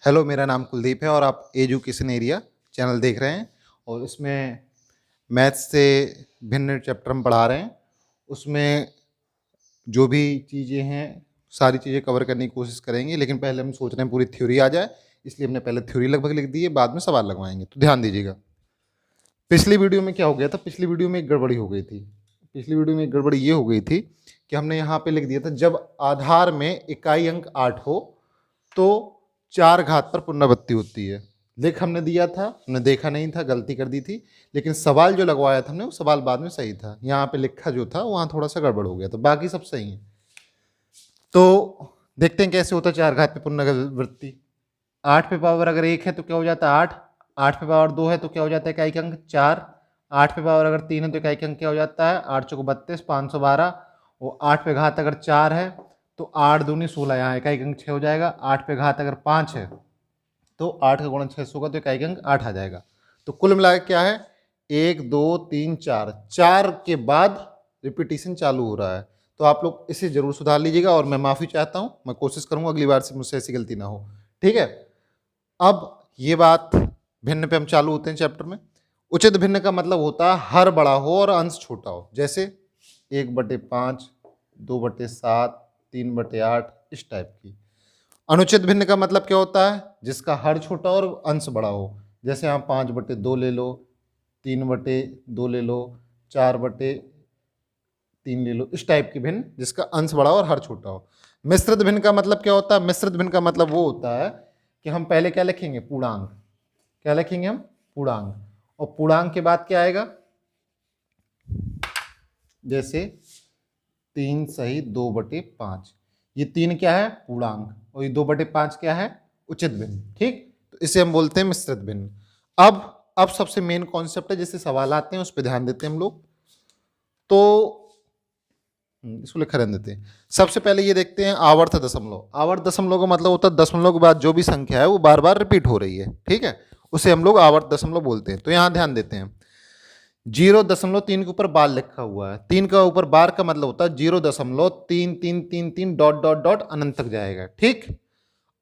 Hello, मेरा नाम कुलदीप है और आप एजुकेशन एरिया चैनल देख रहे हैं। और इसमें मैथ्स से भिन्न चैप्टर हम पढ़ा रहे हैं। उसमें जो भी चीज़ें हैं सारी चीज़ें कवर करने की कोशिश करेंगे, लेकिन पहले हम सोच रहे हैं पूरी थ्योरी आ जाए, इसलिए हमने पहले थ्योरी लगभग लिख दी है, बाद में सवाल लगवाएंगे। तो ध्यान दीजिएगा। पिछली वीडियो में क्या हो गया था, पिछली वीडियो में एक गड़बड़ी हो गई थी। पिछली वीडियो में एक गड़बड़ी ये हो गई थी कि हमने यहाँ पे लिख दिया था जब आधार में इकाई अंक 8 हो तो 4 घात पर पुनरावृत्ति होती है। लिख हमने दिया था, हमने देखा नहीं था, गलती कर दी थी। लेकिन सवाल जो लगवाया था हमने वो सवाल बाद में सही था। यहाँ पे लिखा जो था वहाँ थोड़ा सा गड़बड़ हो गया था, बाकी सब सही है। तो देखते हैं कैसे होता है 4 घात पे पुनरावृत्ति। 8 पे पावर अगर 1 है तो क्या हो जाता है 8, 8 पे पावर 2 है तो क्या हो जाता है इकाई अंक 4, 8 पे पावर अगर 3 है तो इकाई अंक क्या हो जाता है 8 चौको 32 512, और 8 पे घात अगर 4 है तो 8 दूनी 16, यहाँ इकाई अंक 6 हो जाएगा। 8 पे घात अगर 5 है तो 8 का गुणन 600 होगा तो इकाई अंक 8 आ जाएगा। तो कुल मिला के क्या है 1 2 3 4, 4 के बाद रिपीटिशन चालू हो रहा है। तो आप लोग इसे जरूर सुधार लीजिएगा और मैं माफ़ी चाहता हूँ, मैं कोशिश करूँगा अगली बार से मुझसे ऐसी गलती ना हो, ठीक है। अब ये बात भिन्न पे हम चालू होते हैं चैप्टर में। उचित भिन्न का मतलब होता है हर बड़ा हो और अंश छोटा हो, जैसे 1/5, 2/7, 3/8, इस टाइप की। अनुचित भिन्न का मतलब क्या होता है जिसका हर छोटा और अंश बड़ा हो, जैसे यहाँ 5/2 ले लो, 3/2 ले लो, 4/3 ले लो, इस टाइप की भिन्न जिसका अंश बड़ा हो और हर छोटा हो। मिश्रित भिन्न का मतलब क्या होता है, मिश्रित भिन्न का मतलब वो होता है कि हम पहले क्या लिखेंगे पूर्णांक, क्या लिखेंगे हम पूर्णांक, और पूर्णांक के बाद क्या आएगा, जैसे 3 सही 2/5, ये 3 क्या है पूर्णांक और ये 2/5 क्या है उचित भिन्न, ठीक। तो इसे हम बोलते हैं मिश्रित भिन्न। अब सबसे मेन कॉन्सेप्ट है जिससे सवाल आते हैं उस पर ध्यान देते हैं हम लोग। तो इसको लिखा रहने देते हैं। सबसे पहले ये देखते हैं आवर्त दशमलव। आवर्त दशमलव का मतलब होता है दशमलव के बाद जो भी संख्या है वो बार बार रिपीट हो रही है, ठीक है, उसे हम लोग आवर्त दशमलव बोलते हैं। तो यहाँ ध्यान देते हैं 0.3 के ऊपर बार लिखा हुआ है, 3 का ऊपर बार का मतलब होता है 0.3333 डॉट डॉट डॉट अनंत तक जाएगा, ठीक।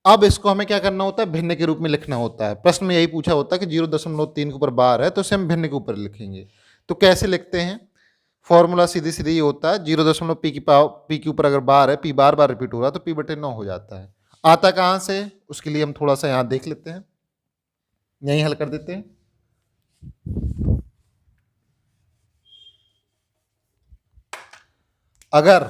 अब इसको हमें क्या करना होता है भिन्न के रूप में लिखना होता है। प्रश्न में यही पूछा होता है कि 0.3 के ऊपर बार है तो इसे हम भिन्न के ऊपर लिखेंगे। तो कैसे लिखते हैं, फॉर्मूला सीधी सीधी ये होता है 0. पी के ऊपर अगर बार है, पी बार बार रिपीट हो रहा है तो p/9 हो जाता है। आता कहाँ से, उसके लिए हम थोड़ा सा यहाँ देख लेते हैं, यहीं हल कर देते हैं। अगर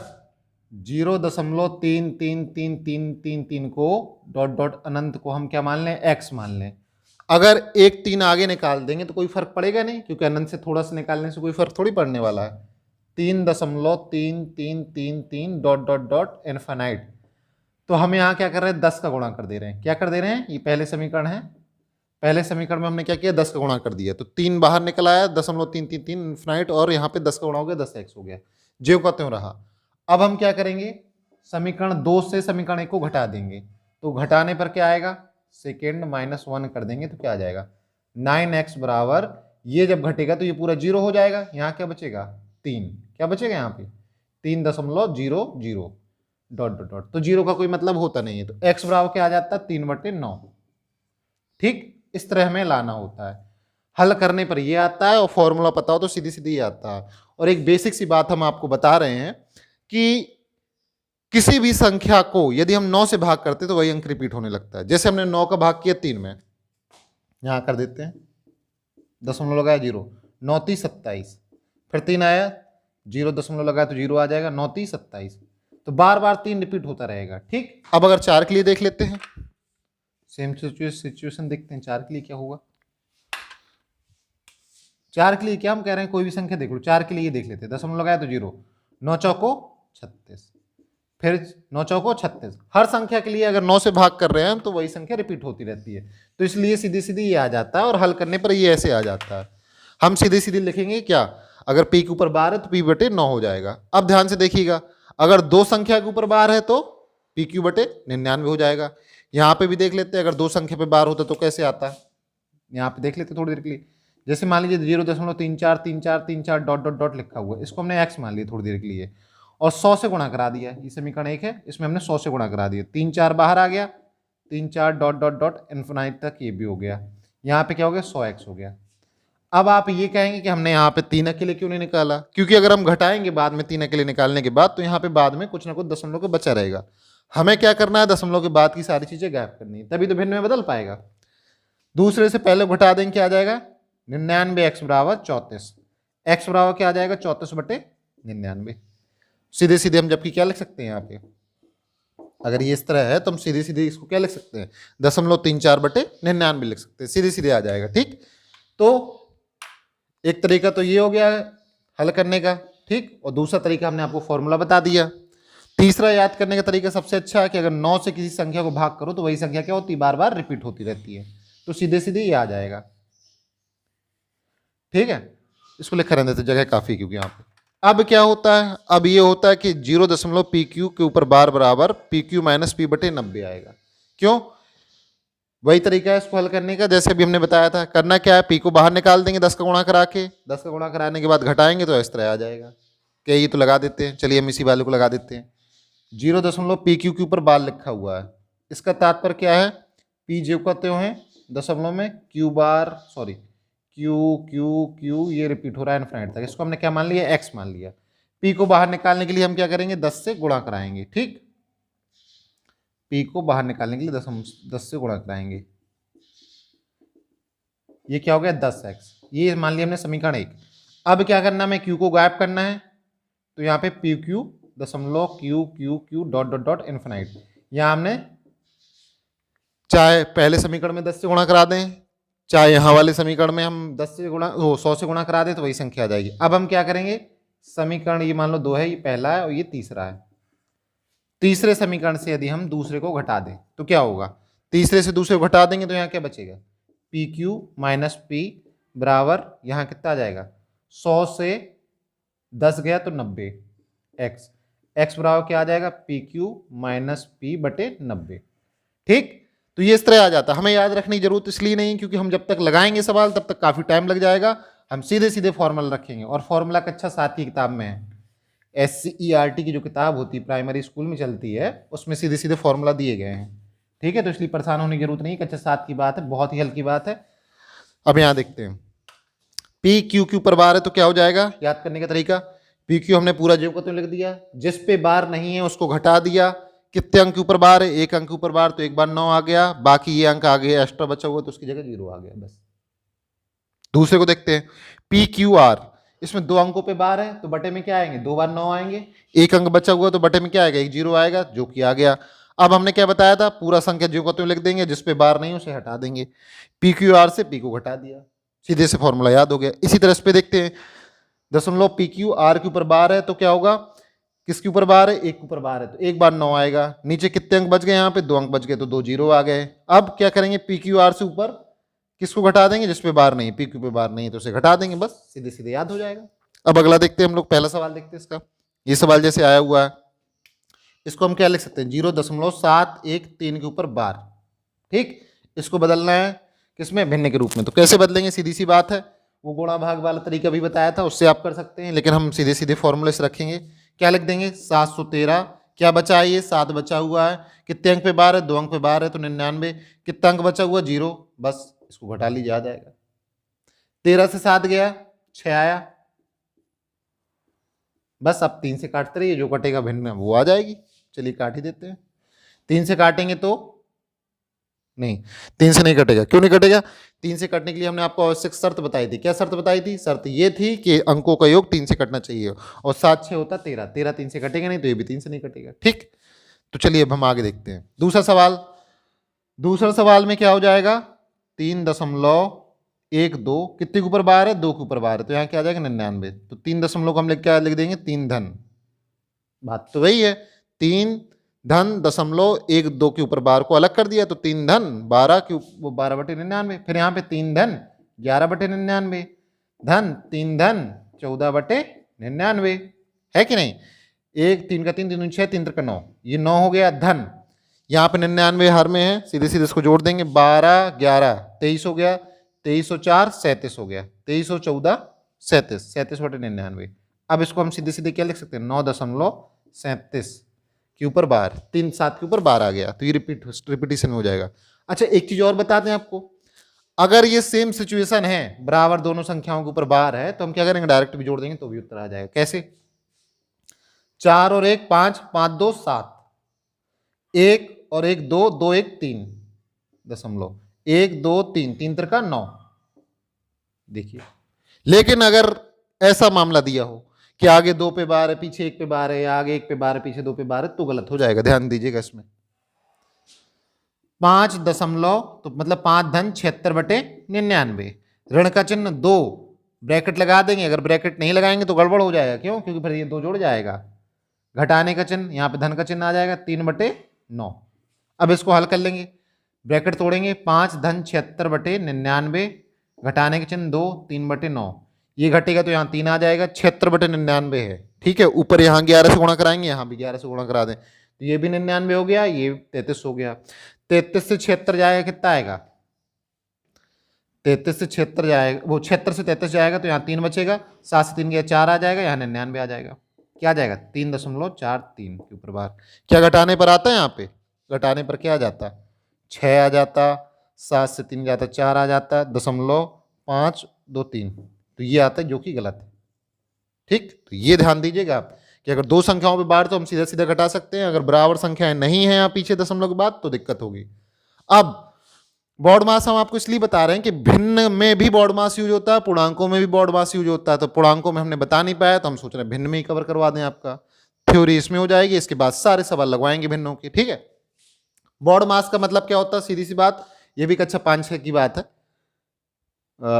0.33333 को डॉट डॉट अनंत को हम क्या मान लें x मान लें, अगर एक 3 आगे निकाल देंगे तो कोई फर्क पड़ेगा नहीं, क्योंकि अनंत से थोड़ा सा निकालने से कोई फर्क थोड़ी पड़ने वाला है। 3.3333 डॉट डॉट डॉट इनफाइनाइट। तो हम यहाँ क्या कर रहे हैं 10 का गुणा कर दे रहे हैं। क्या कर दे रहे हैं, ये पहले समीकरण है, पहले समीकरण में हमने क्या किया 10 का गुणा कर दिया, तो 3 बाहर निकल आया 0.333 इनफाइनाइट, और यहाँ पे 10 का गुणा हो गया 10x हो गया, ज्यों का त्यों रहा। अब हम क्या करेंगे, समीकरण 2 से समीकरण 1 को घटा देंगे, तो घटाने पर क्या आएगा सेकेंड -1 कर देंगे तो क्या आ जाएगा 9x बराबर, ये जब घटेगा तो ये पूरा 0 हो जाएगा, यहाँ क्या बचेगा 3, क्या बचेगा यहाँ पे 3.00 डॉट डॉट डॉट, तो 0 का कोई मतलब होता नहीं है, तो x बराबर क्या आ जाता है 3/9, ठीक। इस तरह हमें लाना होता है, हल करने पर ये आता है और फॉर्मूला पता हो तो सीधी सीधी आता है। और एक बेसिक सी बात हम आपको बता रहे हैं कि किसी भी संख्या को यदि हम 9 से भाग करते तो वही अंक रिपीट होने लगता है। जैसे हमने 9 का भाग किया 3 में, यहां कर देते हैं, दशमलव लगाया 0, 9 3 27, फिर 3 आया 0 दशमलव लगाया तो 0 आ जाएगा, 9 3 27, तो बार बार 3 रिपीट होता रहेगा, ठीक। अब अगर 4 के लिए देख लेते हैं, सेम सिचुएशन देखते हैं, 4 के लिए क्या होगा। 4 के लिए क्या हम कह रहे हैं, कोई भी संख्या देख लो, 4 के लिए देख लेते हैं, दशमलव लगाया तो 0, 9 चौको 36, फिर 9 चौको 36, हर संख्या के लिए अगर 9 से भाग कर रहे हैं तो वही संख्या रिपीट होती रहती है, तो इसलिए सीधी सीधी ये आ जाता है और हल करने पर ये ऐसे आ जाता है। हम सीधी सीधी लिखेंगे क्या, अगर p के ऊपर बार है तो p/9 हो जाएगा। अब ध्यान से देखिएगा, अगर 2 संख्या के ऊपर बार है तो pq/99 हो जाएगा। यहाँ पे भी देख लेते हैं, अगर 2 संख्या पे बार होता तो कैसे आता है, यहाँ पे देख लेते थोड़ी देर के लिए। जैसे मान लीजिए 0.343434 डॉट डॉट डॉट लिखा हुआ है, इसको हमने x मान लिया थोड़ी देर के लिए, और 100 से गुणा करा दिया, ये समीकरण 1 है, इसमें हमने 100 से गुणा करा दिया, 3 4 बाहर आ गया, 3 4 डॉट डॉट डॉट इन्फिनाइट तक ये भी हो गया। यहाँ पे क्या हो गया 100x हो गया। अब आप ये कहेंगे कि हमने यहाँ पे 3 अकेले क्यों नहीं निकाला, क्योंकि अगर हम घटाएंगे बाद में 3 अकेले निकालने के बाद तो यहाँ पे बाद में कुछ ना कुछ दशमलव के बचा रहेगा। हमें क्या करना है, दशमलव के बाद की सारी चीजें गायब करनी है, तभी तो भिन्न में बदल पाएगा। दूसरे से पहले घटा देंगे, क्या आ जाएगा 99x बराबर 34। x बराबर क्या आ जाएगा 34/99। सीधे सीधे हम जबकि क्या लिख सकते हैं यहाँ पे, अगर ये इस तरह है तो हम सीधे सीधे इसको क्या लिख सकते हैं 0.34/99 लिख सकते हैं, सीधे सीधे आ जाएगा। ठीक, तो एक तरीका तो ये हो गया हल करने का, ठीक, और दूसरा तरीका हमने आपको फॉर्मूला बता दिया। तीसरा याद करने का तरीका सबसे अच्छा है कि अगर 9 से किसी संख्या को भाग करो तो वही संख्या क्या होती है, बार बार रिपीट होती रहती है, तो सीधे सीधे ये आ जाएगा। ठीक है, इसको लिखा रहने देते, जगह काफी क्योंकि यहाँ पे। अब क्या होता है, अब ये होता है कि 0.pq के ऊपर बार बराबर pq माइनस p/90 आएगा। क्यों, वही तरीका है इसको हल करने का जैसे अभी हमने बताया था। करना क्या है, p को बाहर निकाल देंगे 10 का गुणा करा के, 10 का गुणा कराने के बाद घटाएंगे तो इस तरह आ जाएगा। क्या ये तो लगा देते हैं, चलिए हम इसी वाले को लगा देते हैं। 0.pq के ऊपर बार लिखा हुआ है, इसका तात्पर्य क्या है, p जो कहते हैं दशमलव में q बार, सॉरी q q q ये रिपीट हो रहा है इनफिनिट तक, इसको हमने क्या मान लिया x मान लिया। p को बाहर निकालने के लिए हम क्या करेंगे 10 से गुणा कराएंगे। ठीक, p को बाहर निकालने के लिए 10 से गुणा कराएंगे, ये क्या हो गया 10x, ये मान लिया हमने समीकरण 1। अब क्या करना, हमें q को गायब करना है, तो यहाँ पे pq दशमलव q q q dot dot dot infinite, यहाँ हमने चाहे पहले समीकरण में 10 से गुणा करा दें, चाहे यहाँ वाले समीकरण में हम 10 से गुणा 100 से गुणा करा दें तो वही संख्या आ जाएगी। अब हम क्या करेंगे, समीकरण ये मान लो 2 है, ये पहला है और ये तीसरा है। तीसरे समीकरण से यदि हम दूसरे को घटा दें तो क्या होगा, तीसरे से दूसरे को घटा देंगे तो यहाँ क्या बचेगा, pq माइनस p बराबर यहाँ कितना आ जाएगा 100 से 10 गया तो 90 x बराबर क्या आ जाएगा pq माइनस p/90। ठीक, तो ये इस तरह आ जाता है। हमें याद रखने की जरूरत इसलिए नहीं क्योंकि हम जब तक लगाएंगे सवाल तब तक काफी टाइम लग जाएगा, हम सीधे सीधे फॉर्मूला रखेंगे। और फॉर्मूला कक्षा 7 की किताब में है, SCERT की जो किताब होती है प्राइमरी स्कूल में चलती है, उसमें सीधे सीधे फॉर्मूला दिए गए हैं। ठीक है, तो इसलिए परेशान होने की जरूरत नहीं, कक्षा 7 की बात है, बहुत ही हल्की बात है। अब यहाँ देखते हैं, पी क्यू के ऊपर बार है तो क्या हो जाएगा, याद करने का तरीका, पी क्यू हमने पूरा जो को लिख दिया, जिस पे बार नहीं है उसको घटा दिया। कितने अंक के ऊपर बार है, एक अंक के ऊपर बार, तो एक बार 9 आ गया, बाकी ये अंक आ गया एक्स्ट्रा बचा हुआ तो उसकी जगह 0 आ गया बस। दूसरे को देखते हैं, पी क्यू आर, इसमें 2 अंकों पे बार है तो बटे में क्या आएंगे, 2 बार 9 आएंगे, एक अंक बचा हुआ तो बटे में क्या आएगा, एक 0 आएगा जो कि आ गया। अब हमने क्या बताया था, पूरा संख्या जो को लिख देंगे, जिस पे बार नहीं उसे हटा देंगे। पी क्यू आर से पी को घटा दिया, सीधे से फॉर्मूला याद हो गया। इसी तरह इस पे देखते हैं, दशमलव पी क्यू आर के ऊपर बार है तो क्या होगा, किसके ऊपर बार है, एक के ऊपर बार है तो एक बार 9 आएगा। नीचे कितने अंक बच गए, यहाँ पे 2 अंक बच गए तो 2 0 आ गए। अब क्या करेंगे, पी क्यू आर से ऊपर किसको घटा देंगे, जिस पे बार नहीं, पी क्यू पे बार नहीं तो उसे घटा देंगे, बस सीधे सीधे याद हो जाएगा। अब अगला देखते हैं हम लोग, पहला सवाल देखते हैं इसका। ये सवाल जैसे आया हुआ है, इसको हम क्या लिख सकते हैं, 0.713 के ऊपर बार। ठीक, इसको बदलना है किसमें, भिन्न के रूप में। तो कैसे बदलेंगे, सीधी सी बात है, वो गुणा भाग वाला तरीका भी बताया था, उससे आप कर सकते हैं, लेकिन हम सीधे सीधे फॉर्मूले से रखेंगे। क्या लिख देंगे, 713, क्या बचा है, ये 7 बचा हुआ है, कितने अंक पे बार है, 2 अंक पे बार है तो 99, कितना अंक बचा हुआ 0, बस इसको घटा लीजिए आ जाएगा। 13 से 7 गया 6 आया, बस अब 3 से काटते रहिए, जो कटेगा भिन्न वो आ जाएगी। चलिए काट ही देते हैं, 3 से काटेंगे तो नहीं, 3 से नहीं कटेगा। क्यों नहीं कटेगा, 3 से कटने के लिए हमने आपको आवश्यक शर्त बताई थी। क्या शर्त बताई थी, शर्त ये थी कि अंकों का योग 3 से कटना चाहिए, और 7 6 होता 13, 13 3 से कटेगा नहीं तो ये भी 3 से नहीं कटेगा। ठीक, तो चलिए अब हम आगे देखते हैं दूसरा सवाल। दूसरा सवाल में क्या हो जाएगा, 3.12 कितने के ऊपर बार है, 2 के ऊपर बार है तो यहाँ क्या आ जाएगा 99। तो 3 दशमलव को हम क्या लिख देंगे, 3 धन, बात तो वही है, 3 धन दशमलव 1 2 के ऊपर बार को अलग कर दिया तो 3 धन 12 के 12/99, फिर यहाँ पे 3 धन 11/99, धन 3 धन 14/99, है कि नहीं। 1 3 का 3 3 6 3 3 का 9, ये 9 हो गया धन, यहाँ पे 99 हर में है, सीधे सीधे इसको जोड़ देंगे, 12 11 23 हो गया, 2304 37 हो गया, 2314 37 37/99। अब इसको हम सीधे सीधे क्या लिख सकते हैं, 9.37 के ऊपर बार, 3 7 के ऊपर बार आ गया, तो ये रिपीटिशन में हो जाएगा। अच्छा एक चीज और बता दें आपको, अगर ये सेम सिचुएशन है, बराबर दोनों संख्याओं के ऊपर बार है, तो हम क्या करेंगे, डायरेक्ट भी जोड़ देंगे तो भी उत्तर आ जाएगा। कैसे? 4 और 1 5, 5 2 7, 1 और 1 2, 2 1 3 दशमलव, 1 2 3, 3 त्रिका 9। देखिए, लेकिन अगर ऐसा मामला दिया हो कि आगे 2 पे बार है, पीछे 1 पे बार है, या आगे 1 पे बार है, पीछे 2 पे बार है, तो गलत हो जाएगा। ध्यान दीजिएगा इसमें 5 दशमलव, तो मतलब 5 धन 76 बटे 99, ऋण का चिन्ह 2, ब्रैकेट लगा देंगे। अगर ब्रैकेट नहीं लगाएंगे तो गड़बड़ हो जाएगा। क्यों? क्योंकि फिर ये 2 जुड़ जाएगा। घटाने का चिन्ह, यहाँ पे धन का चिन्ह आ जाएगा, 3 बटे 9। अब इसको हल कर लेंगे, ब्रैकेट तोड़ेंगे, 5 धन 76 बटे 99, घटाने के चिन्ह 2, 3 बटे 9, ये घटेगा तो यहाँ 3 आ जाएगा, 76 बटे 99 है। ठीक है, ऊपर यहाँ 11 से गुणा कराएंगे, यहाँ भी 11 से गुणा करा दें, तो ये भी 99 हो गया, ये 33 हो गया। 33 से 76 जाएगा, कितना आएगा? 33 से 76 जाएगा, वो 76 से 33 जाएगा तो यहाँ 3 बचेगा, 7 से 3 गया 4 आ जाएगा, यहाँ 99 आ जाएगा। क्या आ जाएगा? 3.43 के ऊपर बार। क्या घटाने पर आता है? यहाँ पे घटाने पर क्या आ जाता? 6 आ जाता, 7 से 3 जाता 4 आ जाता, 0.523, तो ये आता है, जो कि गलत है। ठीक, तो ये ध्यान दीजिएगा आप कि अगर 2 संख्याओं पे बार तो हम सीधा सीधा घटा सकते हैं, अगर बराबर संख्याएं नहीं है यहाँ पीछे दशमलव के बाद तो दिक्कत होगी। अब बॉड मास हम आपको इसलिए बता रहे हैं कि भिन्न में भी बॉड मास यूज होता है, पूर्णांकों में भी बॉड मास यूज होता है। तो पूर्णांकों में हमने बता नहीं पाया, तो हम सोच रहे हैं भिन्न में ही कवर करवा दें। आपका थ्योरी इसमें हो जाएगी, इसके बाद सारे सवाल लगवाएंगे भिन्नों के। ठीक है, बॉड मास का मतलब क्या होता है? सीधी सी बात, ये भी कक्षा 5-6 की बात है,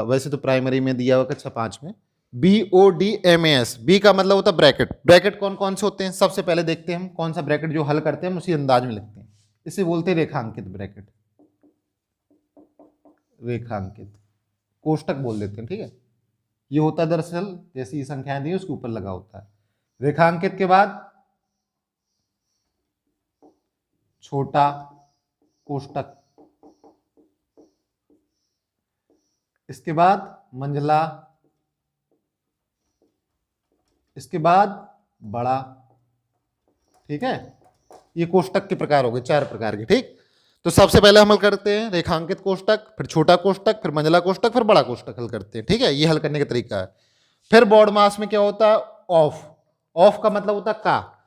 वैसे तो प्राइमरी में दिया हुआ कक्षा 5 में। BODMAS, बी का मतलब होता है ब्रैकेट। ब्रैकेट कौन कौन से होते हैं? सबसे पहले देखते हैं हम कौन सा ब्रैकेट जो हल करते हैं हम उसी अंदाज में लिखते हैं। इसे बोलते हैं रेखांकित ब्रैकेट, रेखांकित कोष्टक बोल देते हैं। ठीक है, ये होता है दरअसल जैसी ये संख्याएं दी उसके ऊपर लगा होता है। रेखांकित के बाद छोटा कोष्टक, इसके बाद मंझला, इसके बाद बड़ा। ठीक है, ये कोष्टक के प्रकार हो गए, 4 प्रकार के। ठीक, तो सबसे पहले हम हल करते हैं रेखांकित कोष्टक, फिर छोटा कोष्टक, फिर मंझला कोष्टक, फिर बड़ा कोष्टक हल करते हैं। ठीक है, ये हल करने का तरीका है। फिर बॉड मास में क्या होता है? ऑफ। ऑफ का मतलब होता है का।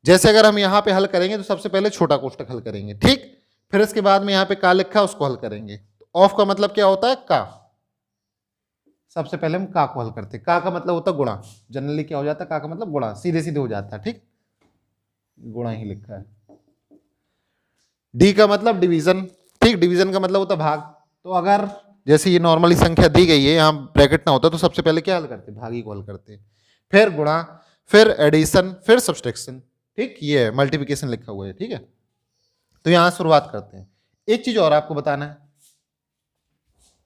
जैसे अगर हम यहाँ पे हल करेंगे तो सबसे पहले छोटा कोष्टक हल करेंगे। ठीक, फिर इसके बाद में यहाँ पे का लिखा है उसको हल करेंगे। ऑफ का मतलब क्या होता है? का। सबसे पहले हम का को हल करते हैं। का का मतलब होता है गुणा। जनरली क्या हो जाता है? का का मतलब गुणा, सीधे सीधे हो जाता है। ठीक, गुणा ही लिखा है। डी का मतलब डिवीजन। ठीक, डिवीजन का मतलब होता है भाग। तो अगर जैसे ये नॉर्मली संख्या दी गई है, यहाँ ब्रैकेट ना होता तो सबसे पहले क्या हल करते? भागी को हल करते, फिर गुणा, फिर एडिशन, फिर सब्सट्रैक्शन। ठीक, ये है मल्टीप्लिकेशन लिखा हुआ है। ठीक है, तो यहां शुरुआत करते हैं। एक चीज और आपको बताना है,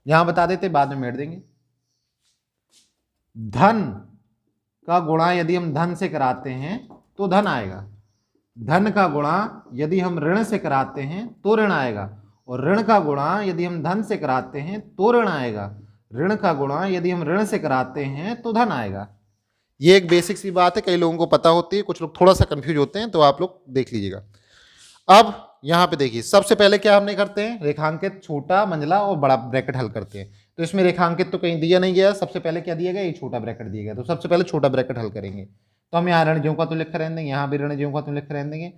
यहां बता देते बाद में मेट देंगे। धन का गुणा यदि हम धन से कराते हैं तो धन आएगा, धन का गुणा यदि हम ऋण से कराते हैं तो ऋण आएगा, और ऋण का गुणा यदि हम धन से कराते हैं तो ऋण आएगा, ऋण का गुणा यदि हम ऋण से कराते हैं तो धन आएगा। ये एक बेसिक सी बात है, कई लोगों को पता होती है, कुछ लोग थोड़ा सा कंफ्यूज होते हैं, तो आप लोग देख लीजिएगा। अब यहाँ पे देखिए, सबसे पहले क्या हमने करते हैं? रेखांकित, छोटा, मंझला और बड़ा ब्रैकेट हल करते हैं। तो इसमें रेखांकित तो कहीं दिया नहीं गया, सबसे पहले क्या दिया गया? ये छोटा ब्रैकेट दिया गया, तो सबसे पहले छोटा ब्रैकेट हल करेंगे। तो हम यहाँ ऋण ज्यों का तो लिख रहने देंगे, यहाँ भी ऋण ज्यों का तो लिख रहने देंगे।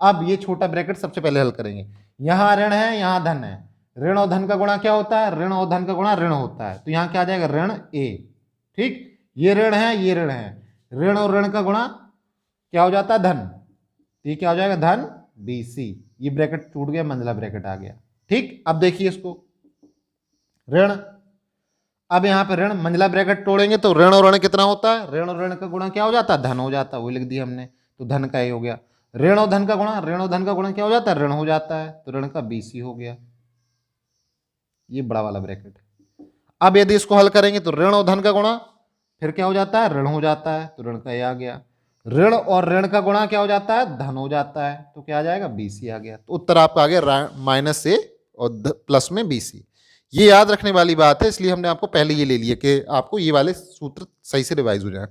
अब ये छोटा ब्रैकेट सबसे पहले हल करेंगे। यहाँ ऋण है, यहाँ धन है, ऋण और धन का गुणा क्या होता है? ऋण और धन का गुणा ऋण होता है, तो यहाँ क्या आ जाएगा? ऋण ए। ठीक, ये ऋण है, ये ऋण है, ऋण और ऋण का गुणा क्या हो जाता है? धन, तो ये क्या हो जाएगा? धन BC। ये ब्रैकेट टूट गया, मंझला ब्रैकेट आ गया। ठीक, अब देखिए इसको, ऋण, अब यहाँ पे ऋण, मंझला ब्रैकेट तोड़ेंगे तो ऋण और ऋण कितना होता है? ऋण और ऋण का गुणा क्या हो जाता है? धन हो जाता है, वो लिख दिया हमने, तो धन का ए हो गया। ऋण और धन का गुणा, ऋण और धन का गुणा क्या हो जाता है? ऋण हो जाता है, तो ऋण का BC हो गया, ये बड़ा वाला ब्रैकेट। अब यदि इसको हल करेंगे तो ऋण और धन का गुणा फिर क्या हो जाता है? ऋण हो जाता है, तो ऋण का ए आ गया। ऋण और ऋण का गुणा क्या हो जाता है? धन हो जाता है, तो क्या आ जाएगा? BC आ गया। तो उत्तर आपका आ गया -A और प्लस में BC। ये याद रखने वाली बात है, इसलिए हमने आपको पहले ये ले लिया कि आपको ये वाले सूत्र सही से रिवाइज हो जाए।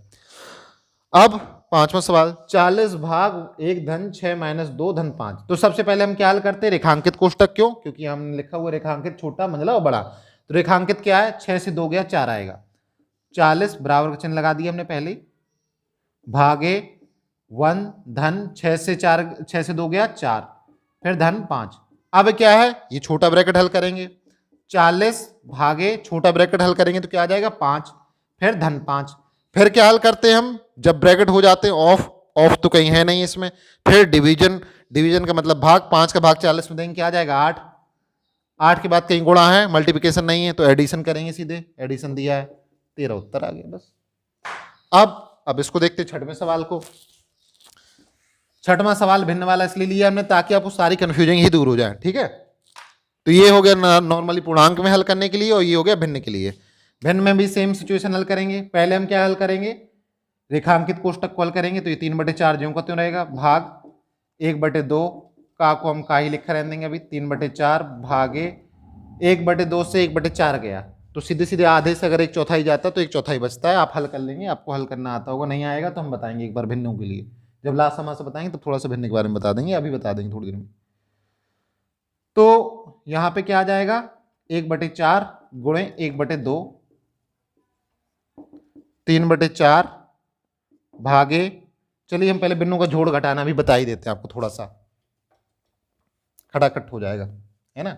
अब पांचवा सवाल, 40 भाग 1 धन 6 माइनस 2 धन 5। तो सबसे पहले हम क्या हल करते हैं, रेखांकित कोष्टक। क्यों? क्योंकि हमने लिखा हुआ रेखांकित छोटा मंझला और बड़ा। तो रेखांकित क्या है, 6 से 2 गया 4 आएगा। 40 बराबर का चिन्ह लगा दिया हमने पहले ही, भागे 1 धन 6 से 4, 6 से 2 गया 4, फिर धन 5। अब क्या है, ये छोटा ब्रैकेट हल करेंगे, 40 भागे छोटा ब्रैकेट हल करेंगे तो क्या आ जाएगा 5, फिर धन 5। फिर क्या हल करते हैं हम, जब ब्रैकेट हो जाते हैं ऑफ, ऑफ तो कहीं है नहीं इसमें, फिर डिवीजन, डिवीजन का मतलब भाग, 5 का भाग 40 में देंगे क्या आ जाएगा 8, 8 के बाद कहीं गुणा है, मल्टीप्लिकेशन नहीं है, तो एडिशन करेंगे सीधे, एडिशन दिया है 13 उत्तर आ गया बस। अब इसको देखते हैं छठवें सवाल को। छठवां सवाल भिन्न वाला इसलिए लिया हमने ताकि आपको सारी कंफ्यूजन ही दूर हो जाए, ठीक है। तो ये हो गया नॉर्मली पूर्णांक में हल करने के लिए, और ये हो गया भिन्न के लिए। भिन्न में भी सेम सिचुएशन हल करेंगे। पहले हम क्या हल करेंगे, रेखांकित कोष्टक को हल करेंगे। तो ये 3/4 ज्यों का त्यों रहेगा, भाग 1/2 का को हम का ही लिखा रहने देंगे अभी, 3/4 भागे 1/2 से 1/4 गया, तो सीधे सीधे आधे से अगर 1/4 जाता तो 1/4 बचता है। आप हल कर लेंगे, आपको हल करना आता होगा, नहीं आएगा तो हम बताएंगे एक बार भिन्नों के लिए, जब लास्ट समास बताएंगे तो थोड़ा सा भिन्न के बारे में बता देंगे, अभी बता देंगे थोड़ी देर में। तो यहां पे क्या आ जाएगा, 1/4 गुणे 1/2, 3/4 भागे, चलिए हम पहले भिन्नों का जोड़ घटाना भी बता ही देते हैं आपको, थोड़ा सा खटाखट हो जाएगा, है ना।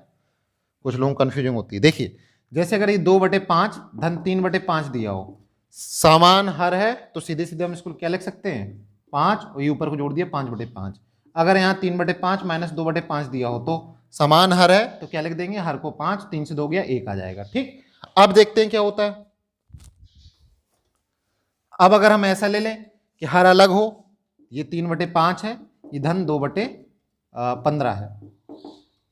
कुछ लोगों को कंफ्यूजन होती है। देखिए जैसे अगर ये 2/5 धन 3/5 दिया हो, समान हर है, तो सीधे सीधे हम इसको क्या लिख सकते हैं 5, और ये ऊपर को जोड़ दिया 5/5। अगर यहाँ 3/5 माइनस 2/5 दिया हो तो समान हर है, तो क्या लिख देंगे, हर को 5, 3 से 2 गया 1 आ जाएगा, ठीक। अब देखते हैं क्या होता है। अब अगर हम ऐसा ले लें कि हर अलग हो, ये 3/5 है, ये धन 2/15 है,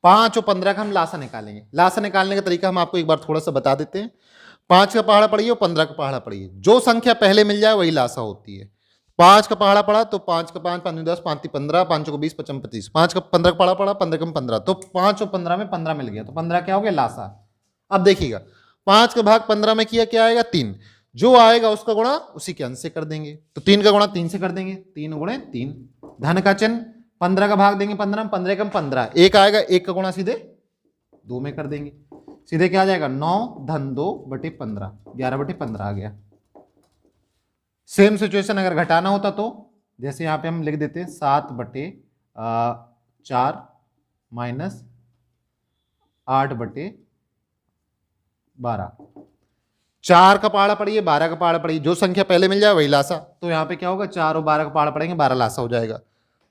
5 और 15 का हम लासा निकालेंगे। लासा निकालने का तरीका हम आपको एक बार थोड़ा सा बता देते हैं। 5 का पहाड़ा पढ़िए और 15 का पहाड़ा पढ़िए, जो संख्या पहले मिल जाए वही लासा होती है। 5 का पहाड़ा पढ़ा तो 5 का 5, 5 10, 5 15, 5 को 20, 25 25, 5 का 15 का पहाड़ा पढ़ा, 15 का 15, तो 5 और 15 में 15 मिल गया, तो 15 क्या हो गया लासा। अब देखिएगा 5 का भाग 15 में किया, क्या आएगा 3, जो आएगा उसका गुणा उसी के अंश से कर देंगे, तो 3 का गुणा 3 से कर देंगे, 3 गुणे 3, धन का चिन्ह, 15 का भाग देंगे 15 में, 15 का 15, 1 आएगा, 1 का गुणा सीधे 2 में कर देंगे, सीधे क्या आ जाएगा 9 धन 2/15, 11/15 आ गया। सेम सिचुएशन अगर घटाना होता तो जैसे यहां पे हम लिख देते हैं 7/4 माइनस 8/12, 4 का पहाड़ा पढ़िए, 12 का पहाड़ा पढ़िए, जो संख्या पहले मिल जाए वही लासा। तो यहाँ पे क्या होगा, 4 और 12 का पहाड़ा पढ़ेंगे, 12 लासा हो जाएगा।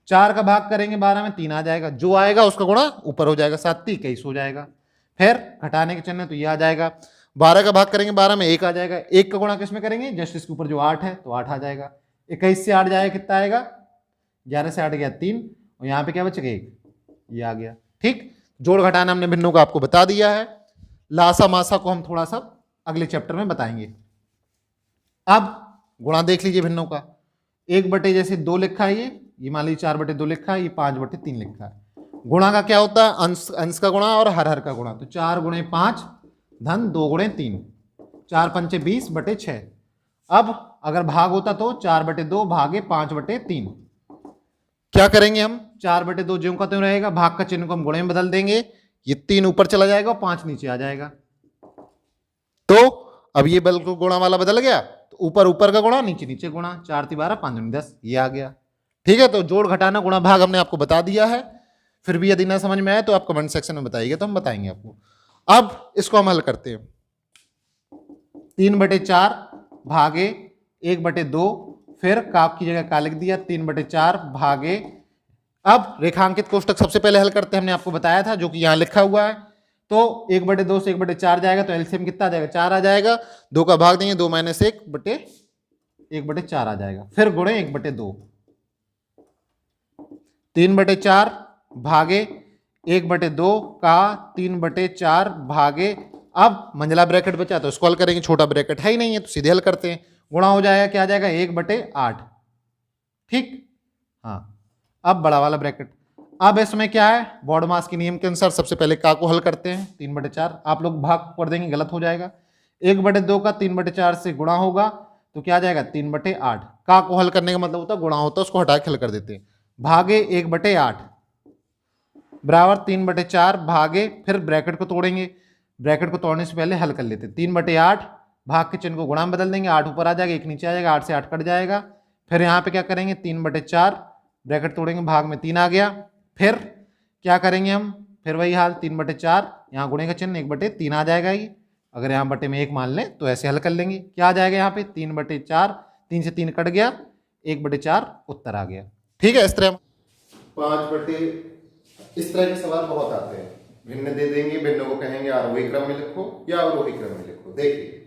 4 का भाग करेंगे 12 में, 3 आ जाएगा, जो आएगा उसका गुणा ऊपर हो जाएगा, 7 3 21 हो जाएगा। फिर घटाने के चिन्ह तो ये आ जाएगा, 12 का भाग करेंगे 12 में, 1 आ जाएगा, 1 का गुणा किस में करेंगे, जस्ट इसके ऊपर जो 8 है तो 8 आ जाएगा। 21 से 8 जाएगा, कितना आएगा, 11 से 8 गया 3, और यहाँ पे क्या बचेगा 1, ये आ गया, ठीक। जोड़ घटाना हमने भिन्नों का आपको बता दिया है, लासा मासा को हम थोड़ा सा अगले चैप्टर में बताएंगे। अब गुणा देख लीजिए भिन्नों का, 1 जैसे 2 लिखा है, ये मान लीजिए 4/2 लिखा है, ये 5/3 लिखा है। गुणा का क्या होता है, अंश अंश का गुणा और हर हर का गुणा, तो 4 गुणे 5 धन 2 गुणे 3, 4 पंचे 20/6। अब अगर भाग होता तो 4/2 भागे 5/3, क्या करेंगे हम, 4/2 ज्यों का त्यों रहेगा, भाग का चिन्ह को हम गुणे में बदल देंगे, ये 3 ऊपर चला जाएगा और 5 नीचे आ जाएगा। तो अब ये बिल्कुल गुणा वाला बदल गया, तो ऊपर ऊपर का गुणा, नीचे नीचे गुणा, 4 × 12 5 × 10, ये आ गया, ठीक है। तो जोड़ घटाना गुणा भाग हमने आपको बता दिया है, फिर भी यदि ना समझ में आए तो आप कमेंट सेक्शन में बताइए, तो हम बताएंगे आपको। अब इसको हम हल करते हैं, 3/4 भागे 1/2, फिर काफ की जगह का लिख दिया, 3/4 भागे, अब रेखांकित कोष्टक सबसे पहले हल करते हैं, हमने आपको बताया था, जो कि यहाँ लिखा हुआ है। तो 1/2 से 1/4 जाएगा, तो एलसीएम कितना आ जाएगा 4 आ जाएगा, 2 का भाग देंगे 2 - 1/1/4 आ जाएगा, फिर गुणे 1/2, 3/4 भागे 1/2 का 3/4 भागे, अब मंझला ब्रैकेट बचा तो इसको हल करेंगे, छोटा ब्रैकेट है ही नहीं है तो सीधे हल करते हैं, गुणा हो जाएगा, क्या आ जाएगा 1/8, ठीक। हाँ, अब बड़ा वाला ब्रैकेट, अब इसमें क्या है, बॉडमास के नियम के अनुसार सबसे पहले का को हल करते हैं, 3/4, आप लोग भाग कर देंगे गलत हो जाएगा, 1/2 का 3/4 से गुणा होगा तो क्या आ जाएगा 3/8, का को हल करने का मतलब होता है गुणा होता है, उसको हटा के हल कर देते हैं। भागे 1/8 बराबर 3/4 भागे, फिर ब्रैकेट को तोड़ेंगे, ब्रैकेट को तोड़ने से पहले हल कर लेते हैं। 3/8 भाग के चिन्ह को गुणा में बदल देंगे, 8 ऊपर आ जाएगा, 1 नीचे आ जाएगा, 8 से 8 कट जाएगा। फिर यहाँ पे क्या करेंगे, 3/4 ब्रैकेट तोड़ेंगे, भाग में 3 आ गया। फिर क्या करेंगे हम, फिर वही हाल 3/4 यहाँ गुणे का चिन्ह 1/3 आ जाएगा ही। अगर यहाँ बटे में 1 मान लें तो ऐसे हल कर लेंगे। क्या आ जाएगा यहाँ पे 3/4, 3 से 3 कट गया, 1/4 उत्तर आ गया। ठीक है, इस तरह 5/, इस तरह के सवाल बहुत आते हैं। भिन्न दे देंगे, भिन्न को कहेंगे आरोही क्रम में लिखो या अवरोही क्रम में लिखो। देखिए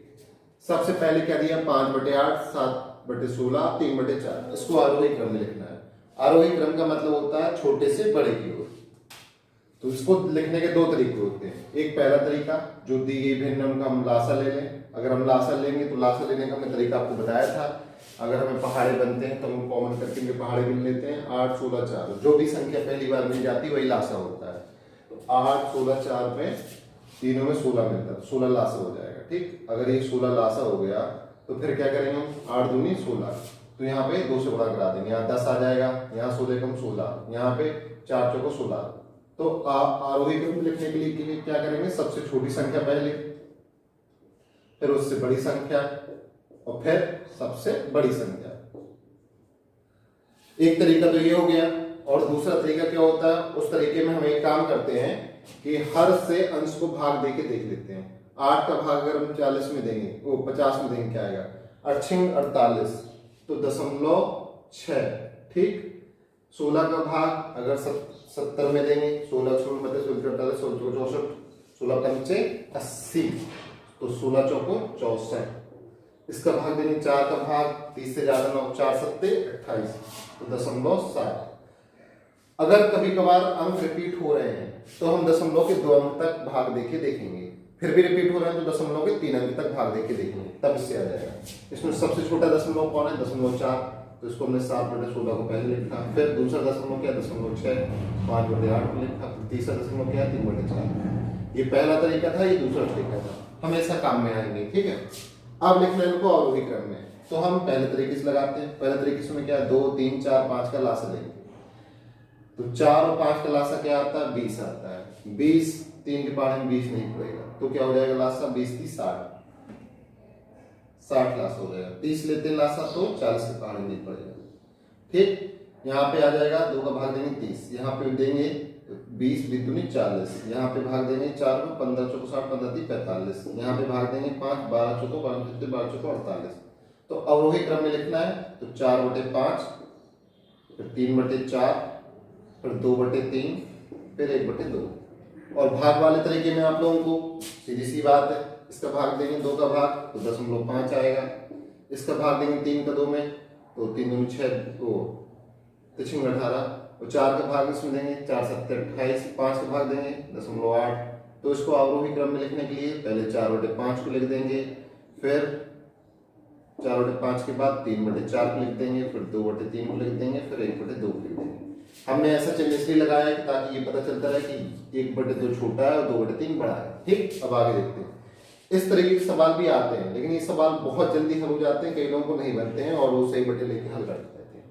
सबसे पहले क्या दिया, 5/8, 7/16, 3/4, इसको आरोही क्रम में लिखना है। आरोही क्रम का मतलब होता है छोटे से बड़े की ओर। तो इसको लिखने के 2 तरीके होते हैं। एक पहला तरीका जो दी गई भिन्न उनका हम लासा ले लें। अगर हम लासा लेंगे तो लासा लेने का हमने तरीका आपको बताया था। अगर हमें पहाड़े बनते हैं तो हम कॉमन करके इनके पहाड़े गिन लेते हैं। 8, 16, 4, जो भी संख्या पहली बार मिल जाती है वही लासा होता है। तो 8, 16, 4 में तीनों में 16 मिलता है, 16 लासा हो जाएगा। ठीक, अगर ये 16 लासा हो गया तो फिर क्या करेंगे हम, 8 दूनी 16, तो यहाँ पे 2 से गुणा करा देंगे, यहाँ 10 आ जाएगा, यहाँ 16 कम 16, यहाँ पे 4 चौको 16। तो आप आरोही क्रम लिखने के लिए क्या करेंगे, सबसे छोटी संख्या पहले, फिर उससे बड़ी संख्या और फिर सबसे बड़ी संख्या। एक तरीका तो ये हो गया। और दूसरा तरीका क्या होता है, उस तरीके में हम एक काम करते हैं कि हर से अंश को भाग देके देख लेते हैं। 8 का भाग अगर हम 40 में देंगे, वो 50 में देंगे, क्या आएगा, 48, तो 0.6। ठीक, 16 का भाग अगर 70 में देंगे, 16 16 मतलब 16 16 64, 16 पंचे 80, तो 16 चौको 64। इसका भाग देंगे 4 का भाग, 30 से ज्यादा 9, 4 सत्ते 28, तो 0.7। अगर कभी कभार अंक रिपीट हो रहे हैं तो हम दशमलव के 2 अंक तक भाग देके देखेंगे। फिर भी रिपीट हो रहे हैं तो दशमलव के 3 अंक तक भाग देके देखेंगे, तब इससे आ जाएगा। इसमें सबसे छोटा दशमलव कौन है, 0.4, तो इसको हमने 7/16 को पहले लिखा। फिर दूसरा दशमलव क्या, 0.6, 5/8 को लिखा। तीसरा दशमलव क्या, 3/4। ये पहला तरीका था, ये दूसरा तरीका था, हमेशा काम में आएंगे। ठीक है, अब लिखना है इनको अवरोही क्रम में, तो हम पहले तरीके से लगाते हैं। पहले तरीके से क्या है, 2, 3, 4, 5 का लासा लेंगे, तो 4 और 5 का लासा क्या आता है, 20 आता है। 20, 3 के पहाड़े में 20 नहीं पड़ेगा, तो क्या हो जाएगा लासा, 20 की 60 लासा हो जाएगा। 30 लेते हैं लासा तो 40 के पहाड़े नहीं पड़ेगा। ठीक, यहाँ पे आ जाएगा, 2 का भाग देंगे 30, यहाँ पे देंगे 20 दूनी 40, यहाँ पे भाग देंगे 4 को, 15 चौको 60, 15 × 3 45, यहाँ पे भाग देंगे 5, 12 चौको 12 चौको 48। तो अवरोही क्रम में लिखना है तो 4/5, फिर 3/4, फिर 2/3, फिर 1/2। और भाग वाले तरीके में आप लोगों को सीधी सी बात है, इसका भाग देंगे 2 का भाग तो 0.5 आएगा। इसका भाग देंगे 3 का 2 में तो 3 दूनी 6, तो 18, और 4 का भाग इसमें देंगे, 4 7 28, 5 का भाग देंगे 0.8। तो इसको अवरोही क्रम में लिखने के लिए पहले 4/5 को लिख देंगे, फिर 4/5 के बाद 3/4 को लिख देंगे, फिर 2/3 को लिख देंगे, फिर 1/2 को लिख देंगे। हमने ऐसा चिन्ह इसलिए लगाया है ताकि ये पता चलता रहे कि 1/2 छोटा है और 2/3 बड़ा है। ठीक, अब आगे देखते हैं। इस तरीके के सवाल भी आते हैं, लेकिन ये सवाल बहुत जल्दी हल हो जाते हैं, कई लोगों को नहीं बनते हैं और वो सही बटे लेके हल कर देते हैं।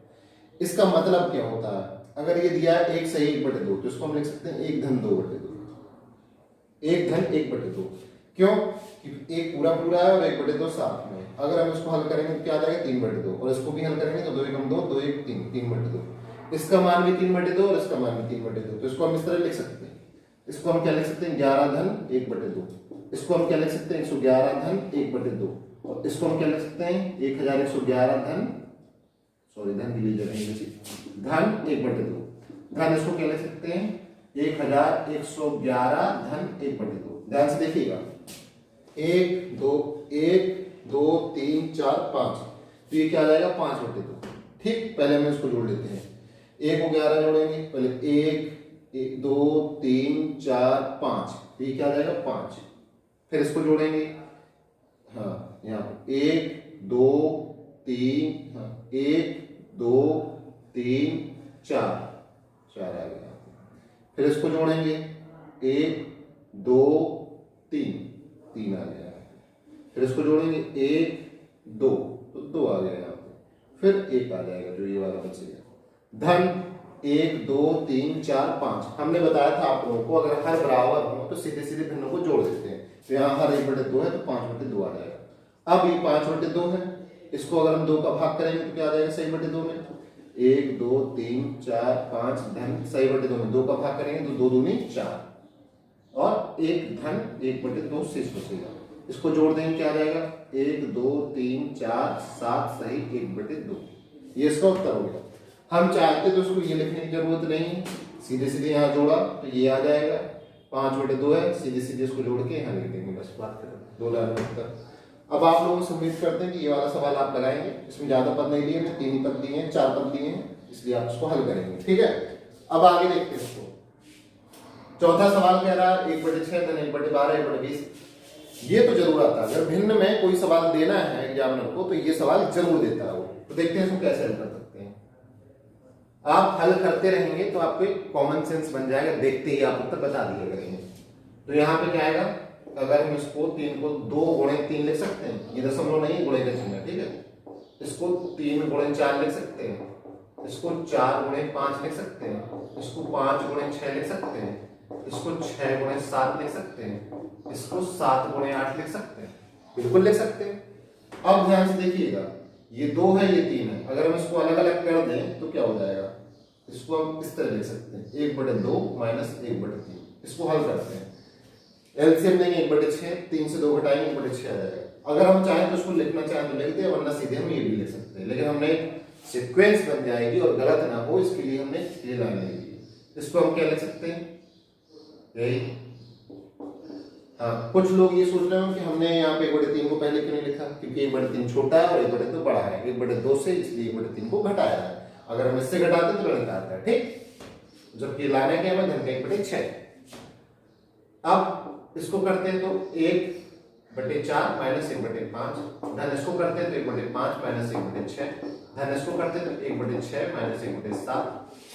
इसका मतलब क्या होता है, अगर ये दिया है 1 सही 1/2, तो इसको हम लिख सकते हैं 1 धन 2/2, 1 धन 1/2। क्यों, एक पूरा पूरा है और 1/2 साथ में। अगर हम इसको हल करेंगे तो क्या आ जाएगा, 3/2, और इसको भी हल करेंगे तो 2 × 2 2 × 3 3/2। इसका मान भी 3/2 और इसका मान भी 3/2, तो इसको हम इस तरह लिख सकते हैं। इसको हम क्या लिख सकते हैं, 11 धन 1/2। इसको हम क्या लिख सकते हैं, 111 धन 1/2। और इसको हम क्या लिख सकते हैं, 1111 धन, सॉरी धन की लीजिए धन 1/2। धन इसको क्या लिख सकते हैं, 1111 धन 1/2। ध्यान से देखिएगा, 1 2 3 4 5, तो ये क्या आ जाएगा, 5/2। ठीक, पहले हम इसको जोड़ लेते हैं। 1 को 11 जोड़ेंगे, पहले 1 2 3 4 5, तो ये क्या आ जाएगा, 5। फिर इसको जोड़ेंगे, हाँ यहाँ 1 2 3, हाँ 1 2 3 4 आ गया। फिर इसको जोड़ेंगे, 1 2 3 आ गया। फिर इसको जोड़ेंगे 1 2, तो 2 आ गया यहाँ पे। फिर 1 आ जाएगा जो ये वाला बचेगा। धन 1 2 3 4 5। हमने बताया था आप लोगों को अगर हर बराबर हो तो सीधे सीधे भिन्नों को जोड़ देते हैं। तो यहाँ हर 1/2 है तो 5/2 आ जाएगा। अब ये 5/2 है, इसको अगर हम 2 का भाग करेंगे तो क्या आ जाएगा सही बटे 2 में। 1 2 3 4 5 धन सही बटे 2 में 2 का भाग करेंगे तो 2 दूनी 4 और 1 धन 1/2 शेष बचेगा। इसको जोड़ देंगे क्या आ जाएगा 1 2 3 4 7 सही 1/2। ये इसका उत्तर हो गया। हम चाहते तो उसको ये लिखने की जरूरत नहीं है, सीधे सीधे यहाँ जोड़ा तो ये आ जाएगा 5/2 है, सीधे सीधे इसको जोड़ के यहाँ लिख देंगे, बस बात करें 2 लाइन उत्तर। अब आप लोगों से उम्मीद करते हैं कि ये वाला सवाल आप लगाएंगे। इसमें ज्यादा पद नहीं लिए, 3 ही पद दिए हैं, 4 पद दिए हैं, इसलिए आप इसको हल करेंगे। ठीक है, अब आगे देखते हैं इसको। चौथा सवाल कह रहा है 1/6 धन 1/12 1/20। ये तो जरूर आता है, अगर भिन्न में कोई सवाल देना है एग्जामिनर को तो ये सवाल जरूर देता है वो। तो देखते हैं इसको कैसे हल कर सकते हैं। आप हल करते रहेंगे तो आपको कॉमन सेंस बन जाएगा, देखते ही आप उत्तर बता दिया करेंगे। तो यहाँ पे क्या आएगा, अगर हम इसको 3 को 2 गुणे 3 लिख सकते हैं, ये दशमलव नहीं गुणे का चिन्ह, ठीक है। इसको 3 गुणे 4 लिख सकते हैं, इसको 4 गुणे 5 लिख सकते हैं, इसको 5 गुणे 6 लिख सकते हैं, इसको 6 गुणे 7 लिख सकते हैं, इसको 7 गुणे 8 लिख सकते हैं, बिल्कुल लिख सकते हैं। अब ध्यान से देखिएगा, ये 2 है ये 3 है, अगर हम इसको अलग अलग कर दें तो क्या हो जाएगा, इसको हम इस तरह लिख सकते हैं 1/2 माइनस 1/3। इसको हल करते हैं, एलसीएम देंगे 1/6, 3 से 2 घटाएंगे 1/6 आ जाएगा। अगर हम चाहें तो उसको लिखना चाहें तो लिख दें, वरना सीधे हम ये भी लिख सकते हैं, लेकिन हमने सीक्वेंस बन जाएगी और गलत ना हो इसके लिए हमने ये लाइन लिख दी। इसको हम क्या लिख सकते हैं, यही। हाँ, कुछ लोग ये सोच रहे हो कि हमने यहाँ पे 1/3 को पहले क्यों नहीं लिखा, क्योंकि 1/3 छोटा है और 1/2 बड़ा है, 1/2 से, इसलिए 1/3 को घटाया है। अगर हम इससे घटाते तो ऋण का आता है, ठीक। जबकि लाना क्या है, धन का 1/6। अब इसको करते हैं तो 1/4 माइनस 1/5, धन इसको करते हैं तो 1/5 माइनस 1/6, धन इसको करते हैं तो 1/6 माइनस 1/7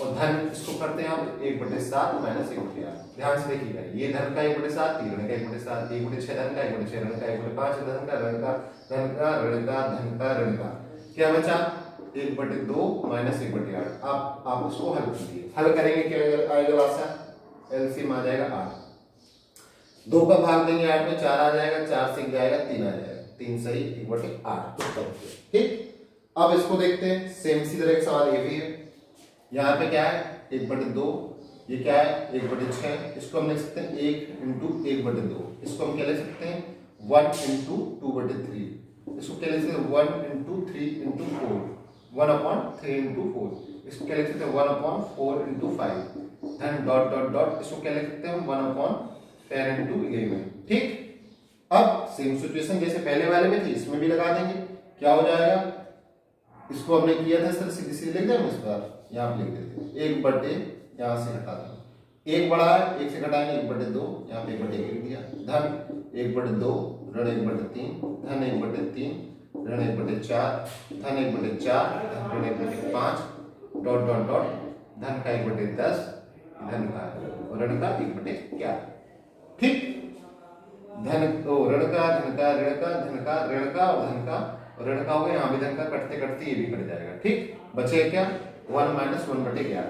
और धन इसको करते हैं आप 1/7 माइनस 1/8। ध्यान से देखिएगा, ये धन का 1/7, ये ऋण का 1/7, 1/6 धन का 1/6 ऋण का 1/5 धन का ऋण का धन का ऋण का धन का ऋण का, क्या बचा 1/2 माइनस 1/8। आप इसको हल कीजिए, हल करेंगे क्या आएगा, लासा एलसीएम आ जाएगा 8। 2 का भाग देंगे 8 में 4 आ जाएगा, 4 से जाएगा 3 आ जाएगा, 3 सही 1/8। ठीक, अब इसको देखते हैं, सेम इसी तरह का सवाल ये भी है। यहाँ पे क्या है 1/2, ये क्या है 1/6, इसको हम लिख सकते हैं 1 × 1/2, इसको हम क्या लिख सकते हैं 1 × 2/3, इसको क्या लिख सकते हैं 1 × 3 × 4, 1/3 × 4, इसको क्या लिख सकते हैं 1/4 × 5, धन डॉट डॉट डॉट, इसको क्या लिख सकते हैं 1/10 × 11। ठीक, अब सेम सिचुएशन जैसे पहले वाले में थी इसमें भी लगा देंगे, क्या हो जाएगा, इसको हमने किया था इस तरह सीधे सीधे लिख दें, इस बार यहाँ पे लिख देते हैं 1/, यहाँ से हटा दें, 1 बड़ा है 1 से घटाएंगे 1/2, यहाँ पे 1/1 लिख दिया, धन 1/2 ऋण 1/3, धन 1/3 ऋण 1/4, धन 1/4 ऋण 1/5 डॉट डॉट डॉट, धन का 1/10 धन का और ऋण का 1/11। ठीक, धन ऋण का धन का ऋण का धन का ऋण का और धन का और ऋण का हो गया, यहाँ भी धन का कटते कटते ये भी कट जाएगा। ठीक, बचे क्या 1 माइनस 1/11,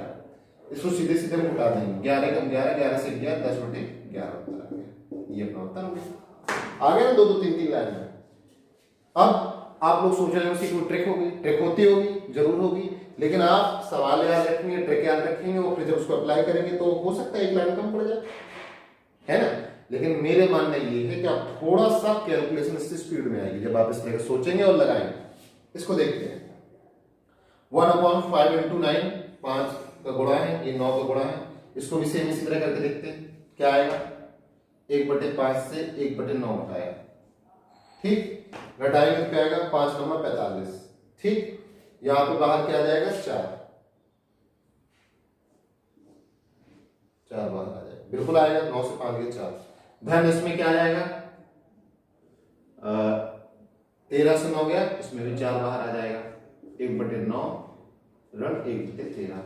इसको सीधे सीधे उठा देंगे, 11 कम 11, 11 से 11 10/11 उत्तर आ गया। ये अपना उत्तर हो गया, आ गया ना 2 3 3 लाइन में। अब आप लोग सोच रहे हो कि कोई ट्रिक होगी, ट्रिक होती होगी, जरूर होगी, लेकिन आप सवाल याद रखेंगे, ट्रिक याद रखेंगे और फिर जब उसको अप्लाई करेंगे तो हो सकता है 1 लाइन कम पड़ जाए, है ना। लेकिन मेरे मानना ये है कि आप थोड़ा सा कैलकुलेशन इससे स्पीड में आएगी जब आप इस तरह सोचेंगे और लगाएंगे। इसको देखते हैं 1/5 × 9, 5 का गुणा है, ये 9 का गुणा है, इसको भी सेम इसी तरह करके देखते हैं क्या आएगा, 1/5 से 1/9 घटाया। ठीक, घटाएंगे तो क्या आएगा 5 × 9 45। ठीक, यहाँ पे बाहर क्या आ जाएगा 4 बाहर आ जाएगा, बिल्कुल आएगा 9 से 5 गए 4। धन इसमें क्या आ जाएगा 13 से 9 गया, इसमें भी 4 बाहर आ जाएगा, 1/9 ऋण 1/13।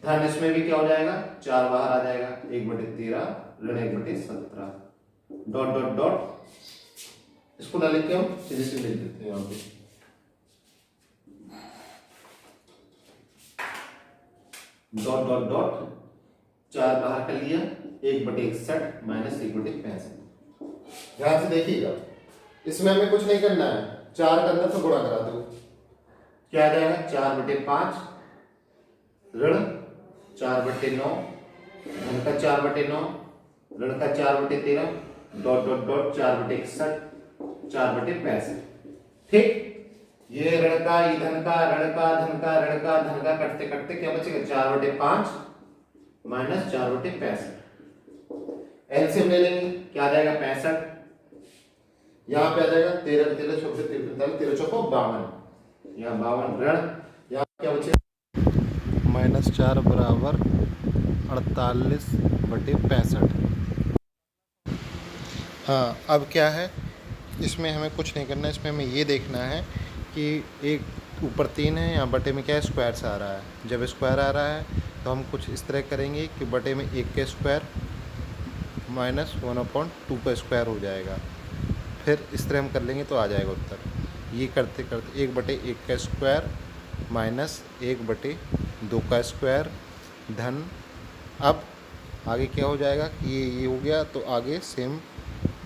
धन इसमें भी क्या हो जाएगा 4 बाहर आ जाएगा, 1/13 ऋण 1/17 डॉट डॉट डॉट, इसको ना लिख के हम सीधे सीधे लिख देते हैं यहाँ पे डॉट डॉट डॉट 4 बाहर कर लिया, 1/61 माइनस 1/65। ध्यान से देखिएगा, इसमें हमें कुछ नहीं करना है, 4 के अंदर तो गुणा करा दो, क्या आ जाएगा 4/5 ऋण 4/9 धन का 4/9 ऋण का 4/13 डॉट डॉट डॉट 4/61 4/65। ठीक, ये ऋण का, ये धन का, ऋण का, धन का, ऋण का, धन का कटते कटते क्या बचेगा 4/5 माइनस 4/65। एलसीएम ले लेंगे, क्या आ जाएगा 65, यहाँ पे आ जाएगा 13 13 चौके 13 13 चौको 52, यहाँ 52 ऋण, यहाँ क्या बचेगा -4 बराबर 48/65। हाँ, अब क्या है, इसमें हमें कुछ नहीं करना है, इसमें हमें ये देखना है कि एक ऊपर 3 है, यहाँ बटे में क्या है स्क्वायर से आ रहा है। जब स्क्वायर आ रहा है तो हम कुछ इस तरह करेंगे कि बटे में 1 का स्क्वायर माइनस 1/2 का स्क्वायर हो जाएगा। फिर इस तरह हम कर लेंगे तो आ जाएगा उत्तर। ये करते करते 1/1 का स्क्वायर माइनस 1/2 का स्क्वायर धन, अब आगे क्या हो जाएगा कि ये हो गया, तो आगे सेम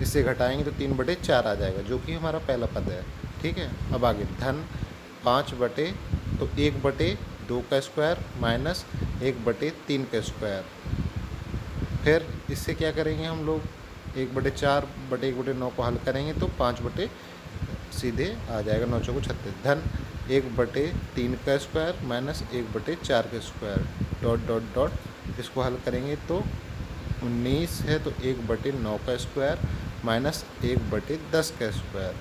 इससे घटाएंगे तो 3/4 आ जाएगा, जो कि हमारा पहला पद है। ठीक है, अब आगे धन 5 बटे, तो 1/2 का स्क्वायर माइनस 1/3 का स्क्वायर। फिर इससे क्या करेंगे हम लोग, 1/4 बटे 1/9 को हल करेंगे तो 5 बटे सीधे आ जाएगा, 9 चौको 36 धन 1/3 का स्क्वायर माइनस 1/4 का स्क्वायर डॉट डॉट डॉट, इसको हल करेंगे तो 19 है, तो 1/9 का स्क्वायर माइनस 1/10 का स्क्वायर।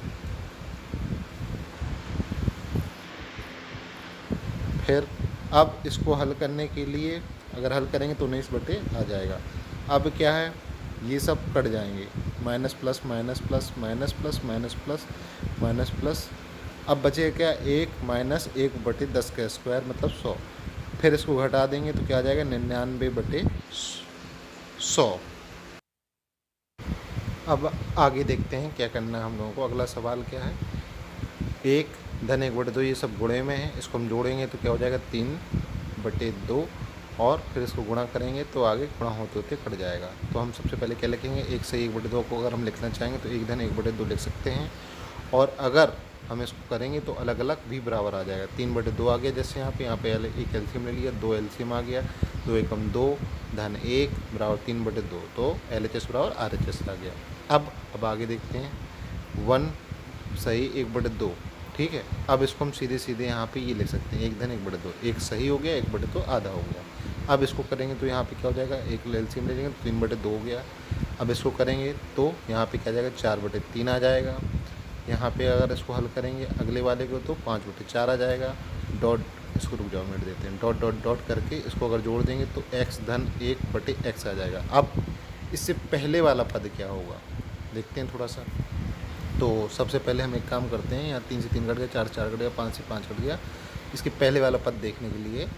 फिर अब इसको हल करने के लिए अगर हल करेंगे तो 19 बटे आ जाएगा। अब क्या है, ये सब कट जाएंगे, minus plus minus plus minus plus minus plus minus plus, अब बचेगा क्या 1 माइनस 1/10 का स्क्वायर मतलब 100। फिर इसको घटा देंगे तो क्या आ जाएगा 99/100। अब आगे देखते हैं क्या करना है हम लोगों को। अगला सवाल क्या है, 1 धन 1/2 ये सब गुणे में है, इसको हम जोड़ेंगे तो क्या हो जाएगा 3/2, और फिर इसको गुणा करेंगे तो आगे गुणा होते होते कट जाएगा। तो हम सबसे पहले क्या लिखेंगे, 1 से 1/2 को अगर हम लिखना चाहेंगे तो 1 धन 1/2 लिख सकते हैं, और अगर हम इसको करेंगे तो अलग अलग भी बराबर आ जाएगा। 3/2 आ गया, जैसे यहाँ पे एक एलसीएम ले लिया, 2 एलसीएम आ गया, 2 एकम 2 धन 1 बराबर 3/2, तो LHS बराबर RHS आ गया। अब आगे देखते हैं, 1 सही 1/2, ठीक है। अब इसको हम सीधे सीधे यहाँ पे ये लिख सकते हैं, 1 धन 1/2, 1 सही हो गया, 1/2 आधा हो गया। अब इसको करेंगे तो यहाँ पे क्या हो जाएगा, एक एलसीएम ले लेंगे तो 3/2 हो गया। अब इसको करेंगे तो यहाँ पे क्या जाएगा 4/3 आ जाएगा। यहाँ पे अगर इसको हल करेंगे अगले वाले को तो 5/4 आ जाएगा। डॉट, इसको रुक जाओ मिनट देते हैं, डॉट डॉट डॉट करके इसको अगर जोड़ देंगे तो x धन 1/x आ जाएगा। अब इससे पहले वाला पद क्या होगा देखते हैं थोड़ा सा। तो सबसे पहले हम एक काम करते हैं, यहाँ 3 से 3 कट गया, 4 से 4 कट गया, 5 से 5 कट गया। इसके पहले वाला पद देखने के लिए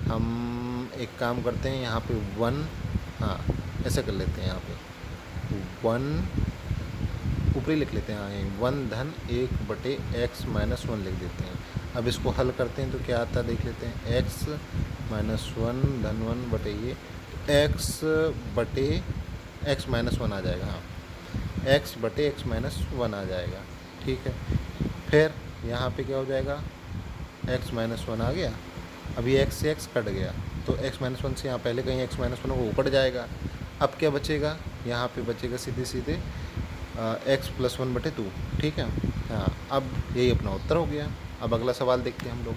हम एक काम करते हैं, यहाँ पे 1, हाँ ऐसा कर लेते हैं, यहाँ पे 1 ऊपरी लिख लेते हैं, हाँ 1 धन 1/x माइनस 1 लिख देते हैं। अब इसको हल करते हैं तो क्या आता है देख लेते हैं, x माइनस 1 धन 1 बटे ये x बटे x माइनस 1 आ जाएगा, हाँ x बटे x माइनस 1 आ जाएगा, ठीक है। फिर यहाँ पे क्या हो जाएगा, x माइनस 1 आ गया। अभी x से x कट गया तो x माइनस 1 से यहाँ पहले कहीं x माइनस 1 को ऊपर जाएगा। अब क्या बचेगा, यहाँ पे बचेगा सीधे सीधे x प्लस 1/2, ठीक है। हाँ, अब यही अपना उत्तर हो गया। अब अगला सवाल देखते हैं हम लोग।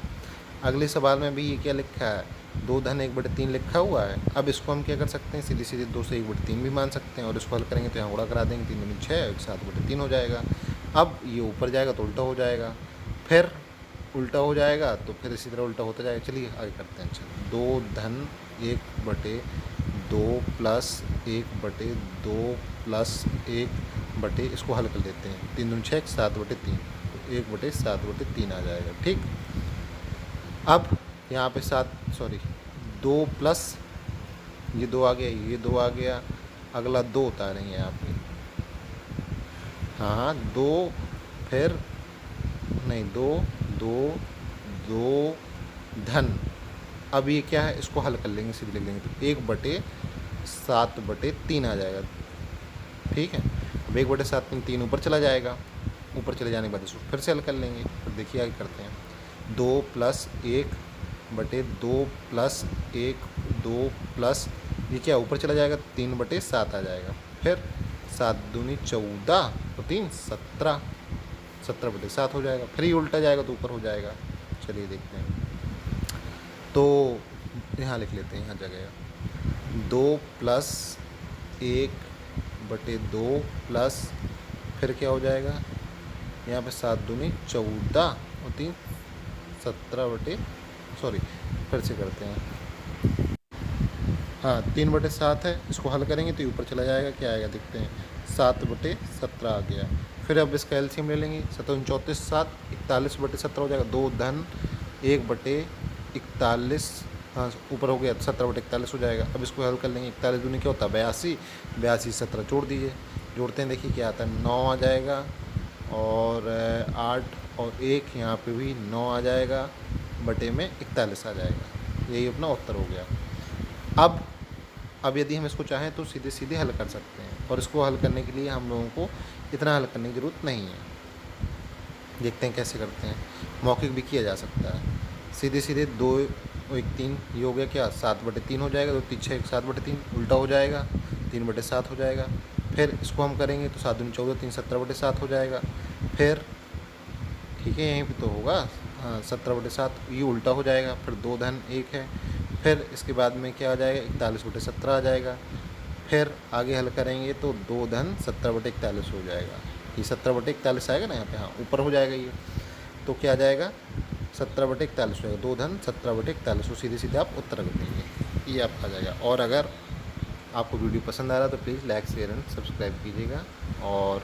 अगले सवाल में भी ये क्या लिखा है, 2 धन 1/3 लिखा हुआ है। अब इसको हम क्या कर सकते हैं, सीधे सीधे 2 से 1/3 भी मान सकते हैं, और इसको हल करेंगे तो यहाँ गुणा करा देंगे, 3 दूनी 6, 7/3 हो जाएगा। अब ये ऊपर जाएगा तो उल्टा हो जाएगा, फिर उल्टा हो जाएगा तो फिर इसी तरह उल्टा होता जाएगा। चलिए आगे करते हैं। अच्छा, 2 धन 1/2 प्लस 1/2 प्लस 1 इसको हल कर लेते हैं, 3 दूनी 6, 7/3, तो 1/7/3 आ जाएगा, ठीक। अब यहाँ पे 2 प्लस ये 2 आ गया, ये 2 आ गया, अगला 2 उतारेंगे यहाँ पे, हाँ 2, फिर नहीं 2 2 2 धन अब ये क्या है, इसको हल कर लेंगे, सीधे लिख लेंगे तो 1/7/3 आ जाएगा। ठीक है, अब 1/7 3 ऊपर चला जाएगा, ऊपर चले जाने के बाद इसको फिर से हल कर लेंगे। फिर देखिए आगे करते हैं, 2 + 1/2 + 1 2 प्लस ये क्या ऊपर चला जाएगा, 3/7 आ जाएगा। फिर 7 दूनी 14 और 3 17, 17/7 हो जाएगा। फिर ये उल्टा जाएगा तो ऊपर हो जाएगा। चलिए देखते हैं, तो यहाँ लिख लेते हैं, यहाँ जगह 2 + 1/2 प्लस फिर क्या हो जाएगा, यहाँ पे 7 दूनी 14 और 3 17 सॉरी फिर से करते हैं, हाँ 3/7 है, इसको हल करेंगे तो ऊपर चला जाएगा, क्या आएगा देखते हैं, 7/17 आ गया। फिर अब इसका एलसीएम ले लेंगे, 7 34 7 41/17 हो जाएगा। 2 धन 1/41, हाँ ऊपर हो गया 17/41 हो जाएगा। अब इसको हल कर लेंगे, 41 दूनी क्या होता है 82, 82 17 जोड़ दीजिए, जोड़ते हैं देखिए क्या आता है, 9 आ जाएगा और 8 और 1 यहाँ पे भी 9 आ जाएगा, बटे में 41 आ जाएगा। यही अपना उत्तर हो गया। अब यदि हम इसको चाहें तो सीधे सीधे हल कर सकते हैं, और इसको हल करने के लिए हम लोगों को इतना हल करने की ज़रूरत नहीं है। देखते हैं कैसे करते हैं, मौखिक भी किया जा सकता है। सीधे सीधे 2 1 3 ये हो गया क्या, 7/3 हो जाएगा, 2 3 6 7/3 उल्टा हो जाएगा, 3/7 हो जाएगा। फिर इसको हम करेंगे तो 7 दूनी 14 3 17/7 हो जाएगा। फिर ठीक है, यहीं पे तो होगा, हाँ 17/7 ये उल्टा हो जाएगा। फिर 2 धन 1 है, फिर इसके बाद में क्या आ जाएगा, 41/17 आ जाएगा। फिर आगे हल करेंगे तो 2 धन 17/41 हो जाएगा, ये 17/41 आएगा ना यहाँ पे, हाँ ऊपर हो जाएगा ये, तो क्या आ जाएगा 17/41 हो जाएगा, 2 धन 17/41, सीधे सीधे आप उत्तर कर देंगे, ये आपका आ जाएगा। और अगर आपको वीडियो पसंद आ रहा है तो please like share and subscribe कीजिएगा। और